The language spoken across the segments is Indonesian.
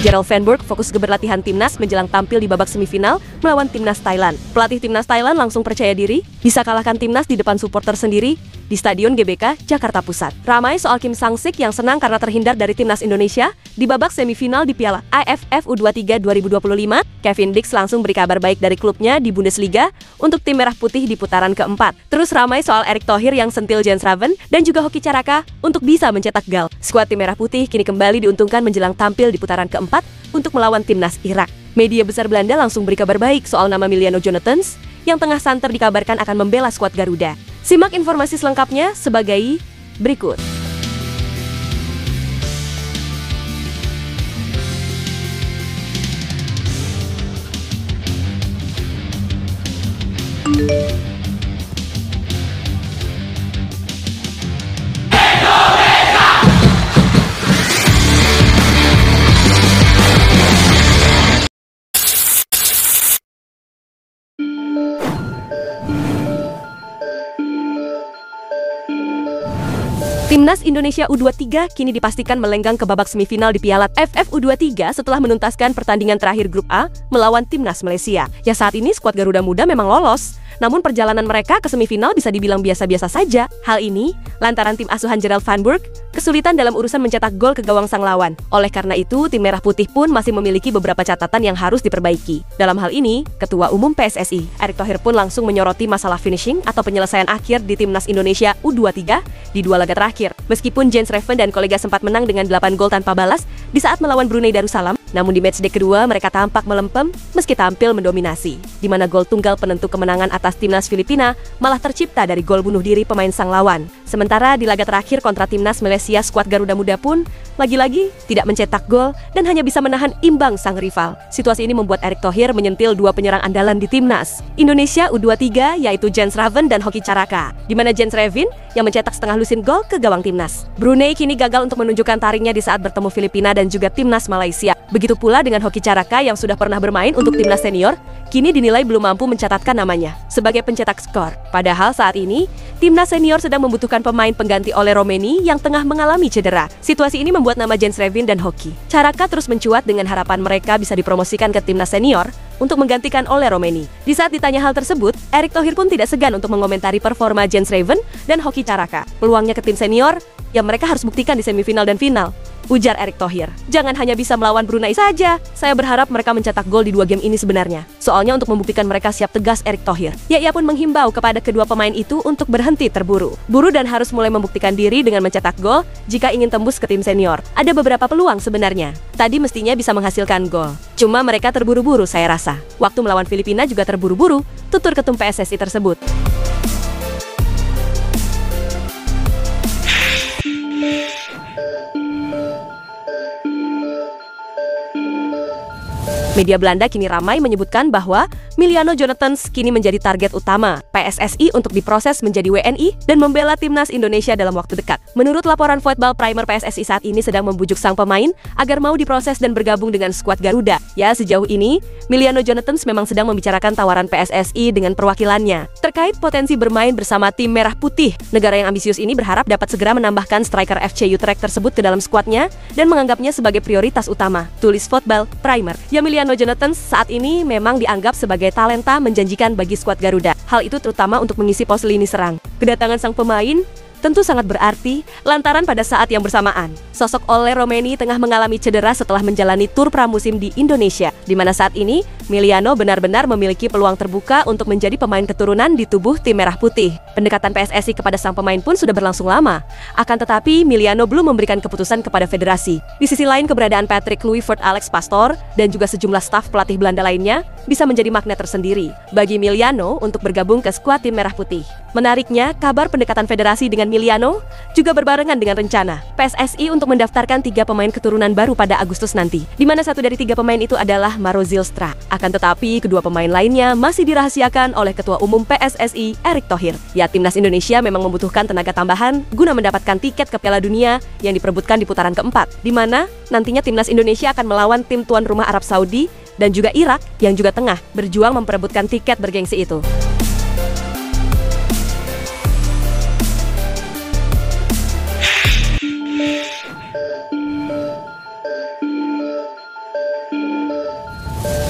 Gerald Van Burg fokus ke berlatihan timnas menjelang tampil di babak semifinal melawan timnas Thailand. Pelatih timnas Thailand langsung percaya diri bisa kalahkan timnas di depan supporter sendiri di Stadion GBK, Jakarta Pusat. Ramai soal Kim Sang-sik yang senang karena terhindar dari timnas Indonesia di babak semifinal di Piala AFF U23 2025. Kevin Dix langsung beri kabar baik dari klubnya di Bundesliga untuk tim merah putih di putaran keempat. Terus ramai soal Erick Thohir yang sentil Jens Raven dan juga Hoki Caraka untuk bisa mencetak gol. Skuad tim merah putih kini kembali diuntungkan menjelang tampil di putaran keempat untuk melawan timnas Irak. Media besar Belanda langsung beri kabar baik soal nama Miliano Jonathans yang tengah santer dikabarkan akan membela skuad Garuda. Simak informasi selengkapnya sebagai berikut. Timnas Indonesia U23 kini dipastikan melenggang ke babak semifinal di Piala AFF U23 setelah menuntaskan pertandingan terakhir Grup A melawan timnas Malaysia. Ya, saat ini skuad Garuda Muda memang lolos, namun perjalanan mereka ke semifinal bisa dibilang biasa-biasa saja. Hal ini lantaran tim asuhan Gerald Van Burg kesulitan dalam urusan mencetak gol ke gawang sang lawan. Oleh karena itu, tim merah putih pun masih memiliki beberapa catatan yang harus diperbaiki. Dalam hal ini, Ketua Umum PSSI, Erick Thohir pun langsung menyoroti masalah finishing atau penyelesaian akhir di timnas Indonesia U23 di 2 laga terakhir. Meskipun Jens Raven dan kolega sempat menang dengan 8 gol tanpa balas di saat melawan Brunei Darussalam, namun di matchday kedua mereka tampak melempem meski tampil mendominasi, di mana gol tunggal penentu kemenangan atas timnas Filipina malah tercipta dari gol bunuh diri pemain sang lawan. Sementara di laga terakhir kontra timnas Malaysia, skuad Garuda Muda pun lagi-lagi tidak mencetak gol dan hanya bisa menahan imbang sang rival. Situasi ini membuat Erick Thohir menyentil 2 penyerang andalan di timnas Indonesia U23, yaitu Jens Raven dan Hoki Caraka, di mana Jens Raven yang mencetak setengah lusin gol ke gawang timnas. Brunei kini gagal untuk menunjukkan taringnya di saat bertemu Filipina dan juga timnas Malaysia. Begitu pula dengan Hoki Caraka yang sudah pernah bermain untuk timnas senior, kini dinilai belum mampu mencatatkan namanya sebagai pencetak skor. Padahal saat ini, timnas senior sedang membutuhkan pemain pengganti oleh Romeni yang tengah mengalami cedera. Situasi ini membuat nama Jens Raven dan Hoki Caraka terus mencuat dengan harapan mereka bisa dipromosikan ke timnas senior untuk menggantikan oleh Romeni. Di saat ditanya hal tersebut, Erick Thohir pun tidak segan untuk mengomentari performa Jens Raven dan Hoki Caraka. Peluangnya ke tim senior yang mereka harus buktikan di semifinal dan final. Ujar Erick Thohir, jangan hanya bisa melawan Brunei saja. Saya berharap mereka mencetak gol di 2 game ini sebenarnya. Soalnya untuk membuktikan mereka siap, tegas Erick Thohir. Ya, ia pun menghimbau kepada kedua pemain itu untuk berhenti terburu-buru dan harus mulai membuktikan diri dengan mencetak gol jika ingin tembus ke tim senior. Ada beberapa peluang sebenarnya. Tadi mestinya bisa menghasilkan gol. Cuma mereka terburu-buru saya rasa. Waktu melawan Filipina juga terburu-buru, tutur ketum PSSI tersebut. Media Belanda kini ramai menyebutkan bahwa Miliano Jonathans kini menjadi target utama PSSI untuk diproses menjadi WNI dan membela timnas Indonesia dalam waktu dekat. Menurut laporan Football Primer, PSSI saat ini sedang membujuk sang pemain agar mau diproses dan bergabung dengan skuad Garuda. Ya, sejauh ini Miliano Jonathans memang sedang membicarakan tawaran PSSI dengan perwakilannya terkait potensi bermain bersama tim Merah Putih. Negara yang ambisius ini berharap dapat segera menambahkan striker FC Utrecht tersebut ke dalam skuadnya dan menganggapnya sebagai prioritas utama. Tulis Football Primer. Ya, Miliano Jonathans saat ini memang dianggap sebagai talenta menjanjikan bagi skuad Garuda. Hal itu terutama untuk mengisi pos lini serang. Kedatangan sang pemain tentu sangat berarti lantaran pada saat yang bersamaan sosok Ole Romeni tengah mengalami cedera setelah menjalani tur pramusim di Indonesia, di mana saat ini Miliano benar-benar memiliki peluang terbuka untuk menjadi pemain keturunan di tubuh tim Merah Putih. Pendekatan PSSI kepada sang pemain pun sudah berlangsung lama. Akan tetapi Miliano belum memberikan keputusan kepada federasi. Di sisi lain, keberadaan Patrick Kluivert, Alex Pastoor dan juga sejumlah staf pelatih Belanda lainnya bisa menjadi magnet tersendiri bagi Miliano untuk bergabung ke skuad tim Merah Putih. Menariknya, kabar pendekatan federasi dengan Miliano juga berbarengan dengan rencana PSSI untuk mendaftarkan 3 pemain keturunan baru pada Agustus nanti, di mana 1 dari 3 pemain itu adalah Maro Zylstra. Akan tetapi, kedua pemain lainnya masih dirahasiakan oleh Ketua Umum PSSI, Erick Thohir. Ya, timnas Indonesia memang membutuhkan tenaga tambahan guna mendapatkan tiket ke Piala Dunia yang diperebutkan di putaran keempat, di mana nantinya timnas Indonesia akan melawan tim tuan rumah Arab Saudi dan juga Irak yang juga tengah berjuang memperebutkan tiket bergengsi itu.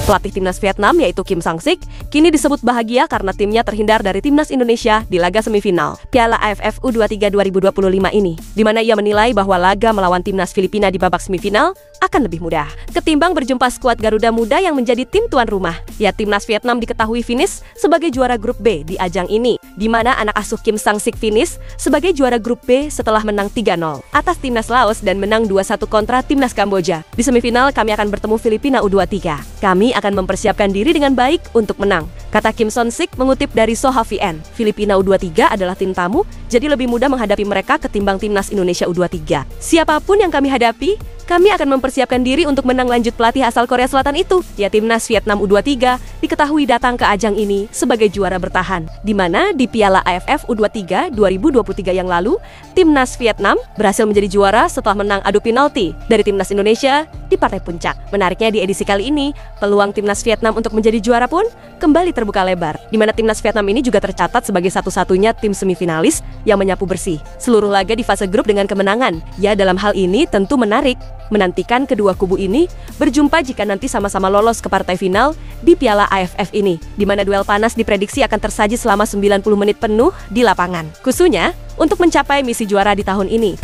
Pelatih timnas Vietnam yaitu Kim Sang-sik kini disebut bahagia karena timnya terhindar dari timnas Indonesia di laga semifinal Piala AFF U23 2025 ini, di mana ia menilai bahwa laga melawan timnas Filipina di babak semifinal akan lebih mudah ketimbang berjumpa skuad Garuda Muda yang menjadi tim tuan rumah. Ya, timnas Vietnam diketahui finish sebagai juara grup B di ajang ini, di mana anak asuh Kim Sang-sik finish sebagai juara grup B setelah menang 3-0 atas timnas Laos dan menang 2-1 kontra timnas Kamboja. Di semifinal kami akan bertemu Filipina U23. Kami akan mempersiapkan diri dengan baik untuk menang, kata Kim Sang-sik mengutip dari Soha VN. Filipina U23 adalah tim tamu, jadi lebih mudah menghadapi mereka ketimbang timnas Indonesia U23. Siapapun yang kami hadapi, kami akan mempersiapkan diri untuk menang, lanjut pelatih asal Korea Selatan itu. Ya, timnas Vietnam U23 diketahui datang ke ajang ini sebagai juara bertahan, di mana di Piala AFF U23 2023 yang lalu, timnas Vietnam berhasil menjadi juara setelah menang adu penalti dari timnas Indonesia di partai puncak. Menariknya di edisi kali ini, peluang timnas Vietnam untuk menjadi juara pun kembali terbuka lebar, di mana timnas Vietnam ini juga tercatat sebagai satu-satunya tim semifinalis yang menyapu bersih seluruh laga di fase grup dengan kemenangan. Ya, dalam hal ini tentu menarik menantikan kedua kubu ini berjumpa jika nanti sama-sama lolos ke partai final di Piala AFF ini, di mana duel panas diprediksi akan tersaji selama 90 menit penuh di lapangan, khususnya untuk mencapai misi juara di tahun ini.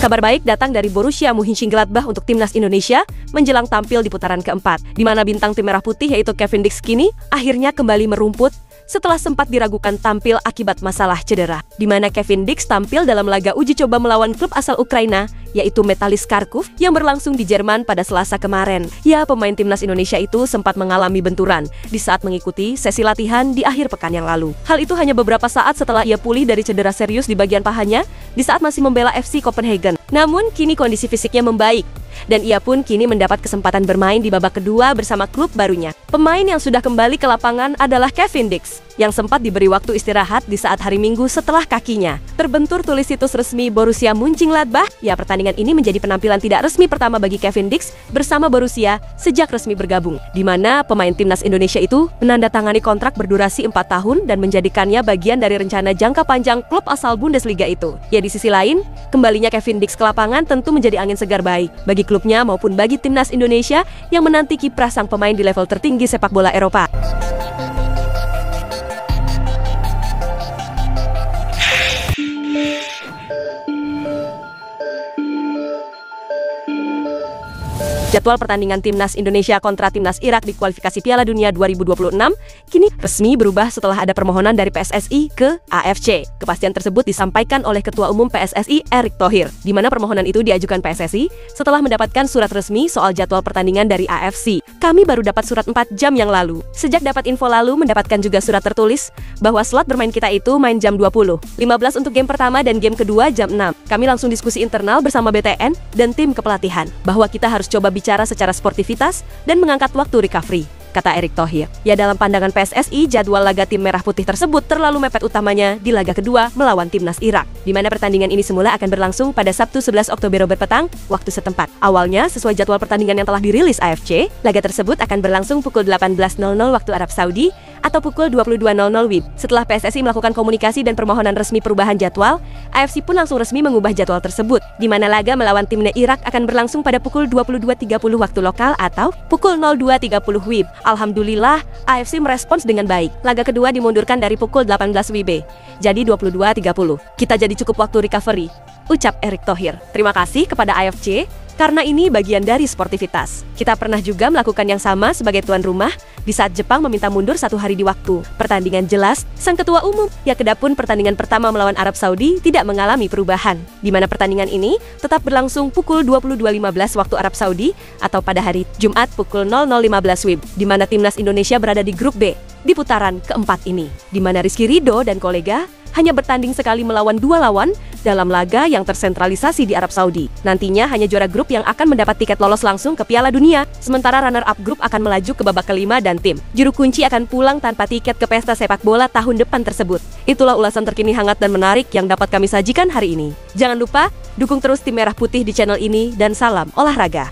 Kabar baik datang dari Borussia Mönchengladbach untuk timnas Indonesia menjelang tampil di putaran keempat, di mana bintang tim merah putih yaitu Kevin Dix kini akhirnya kembali merumput setelah sempat diragukan tampil akibat masalah cedera, di mana Kevin Dix tampil dalam laga uji coba melawan klub asal Ukraina yaitu Metalist Kharkov yang berlangsung di Jerman pada Selasa kemarin. Ya, pemain timnas Indonesia itu sempat mengalami benturan di saat mengikuti sesi latihan di akhir pekan yang lalu. Hal itu hanya beberapa saat setelah ia pulih dari cedera serius di bagian pahanya di saat masih membela FC Copenhagen. Namun kini kondisi fisiknya membaik dan ia pun kini mendapat kesempatan bermain di babak kedua bersama klub barunya. Pemain yang sudah kembali ke lapangan adalah Kevin Dix yang sempat diberi waktu istirahat di saat hari Minggu setelah kakinya terbentur, tulis situs resmi Borussia Mönchengladbach. Ya, pertandingan ini menjadi penampilan tidak resmi pertama bagi Kevin Dix bersama Borussia sejak resmi bergabung, di mana pemain timnas Indonesia itu menandatangani kontrak berdurasi 4 tahun dan menjadikannya bagian dari rencana jangka panjang klub asal Bundesliga itu. Ya, di sisi lain, kembalinya Kevin Dix ke lapangan tentu menjadi angin segar baik bagi klubnya maupun bagi timnas Indonesia yang menanti kiprah sang pemain di level tertinggi sepak bola Eropa. Jadwal pertandingan timnas Indonesia kontra timnas Irak di kualifikasi Piala Dunia 2026 kini resmi berubah setelah ada permohonan dari PSSI ke AFC. Kepastian tersebut disampaikan oleh Ketua Umum PSSI Erick Thohir, di mana permohonan itu diajukan PSSI setelah mendapatkan surat resmi soal jadwal pertandingan dari AFC. Kami baru dapat surat 4 jam yang lalu. Sejak dapat info lalu mendapatkan juga surat tertulis bahwa slot bermain kita itu main jam 20, 15 untuk game pertama dan game kedua jam 6. Kami langsung diskusi internal bersama BTN dan tim kepelatihan bahwa kita harus coba bicara secara sportivitas dan mengangkat waktu recovery, kata Erick Thohir. Ya, dalam pandangan PSSI, jadwal laga tim merah putih tersebut terlalu mepet, utamanya di laga kedua melawan timnas Irak, di mana pertandingan ini semula akan berlangsung pada Sabtu 11 Oktober petang waktu setempat. Awalnya, sesuai jadwal pertandingan yang telah dirilis AFC, laga tersebut akan berlangsung pukul 18.00 waktu Arab Saudi atau pukul 22.00 WIB. Setelah PSSI melakukan komunikasi dan permohonan resmi perubahan jadwal, AFC pun langsung resmi mengubah jadwal tersebut, di mana laga melawan timnas Irak akan berlangsung pada pukul 22.30 waktu lokal atau pukul 02.30 WIB. Alhamdulillah, AFC merespons dengan baik. Laga kedua dimundurkan dari pukul 18 WIB, jadi 22.30. Kita jadi cukup waktu recovery, ucap Erick Thohir. Terima kasih kepada AFC, karena ini bagian dari sportivitas. Kita pernah juga melakukan yang sama sebagai tuan rumah di saat Jepang meminta mundur 1 hari di waktu pertandingan. Jelas, sang ketua umum. Ya, kedapun pertandingan pertama melawan Arab Saudi tidak mengalami perubahan, di mana pertandingan ini tetap berlangsung pukul 22.15 waktu Arab Saudi atau pada hari Jumat pukul 00.15 WIB, di mana timnas Indonesia berada di grup B di putaran keempat ini, di mana Rizky Ridho dan kolega hanya bertanding sekali melawan 2 lawan dalam laga yang tersentralisasi di Arab Saudi. Nantinya hanya juara grup yang akan mendapat tiket lolos langsung ke Piala Dunia, sementara runner-up grup akan melaju ke babak kelima dan tim juru kunci akan pulang tanpa tiket ke pesta sepak bola tahun depan tersebut. Itulah ulasan terkini hangat dan menarik yang dapat kami sajikan hari ini. Jangan lupa, dukung terus tim Merah Putih di channel ini dan salam olahraga.